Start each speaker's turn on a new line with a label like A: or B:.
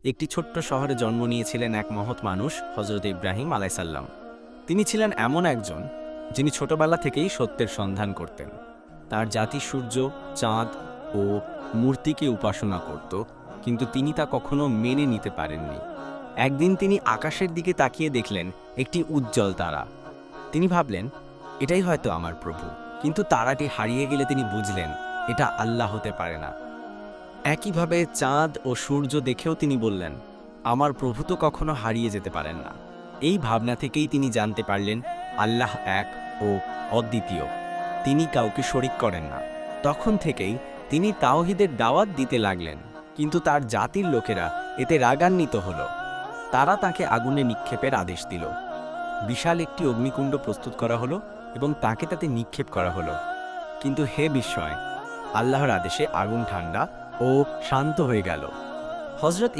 A: একটি ছোট্ট শহরে জন্ম নিয়েছিলেন এক মহৎ মানুষ, হযরত ইব্রাহিম আলাইসাল্লাম। তিনি ছিলেন এমন একজন যিনি ছোটবেলা থেকেই সত্যের সন্ধান করতেন। তার জাতি সূর্য, চাঁদ ও মূর্তিকে উপাসনা করত, কিন্তু তিনি তা কখনো মেনে নিতে পারেননি। একদিন তিনি আকাশের দিকে তাকিয়ে দেখলেন একটি উজ্জ্বল তারা। তিনি ভাবলেন, এটাই হয়তো আমার প্রভু। কিন্তু তারাটি হারিয়ে গেলে তিনি বুঝলেন এটা আল্লাহ হতে পারে না। একইভাবে চাঁদ ও সূর্য দেখেও তিনি বললেন, আমার প্রভু তো কখনো হারিয়ে যেতে পারেন না। এই ভাবনা থেকেই তিনি জানতে পারলেন আল্লাহ এক ও অদ্বিতীয়, তিনি কাউকে শরিক করেন না। তখন থেকেই তিনি তাওহীদের দাওয়াত দিতে লাগলেন, কিন্তু তার জাতির লোকেরা এতে রাগান্বিত হল। তারা তাকে আগুনে নিক্ষেপের আদেশ দিল। বিশাল একটি অগ্নিকুণ্ড প্রস্তুত করা হলো এবং তাকে তাতে নিক্ষেপ করা হলো। কিন্তু হে বিস্ময়, আল্লাহর আদেশে আগুন ঠান্ডা ও শান্ত হয়ে গেল। হযরত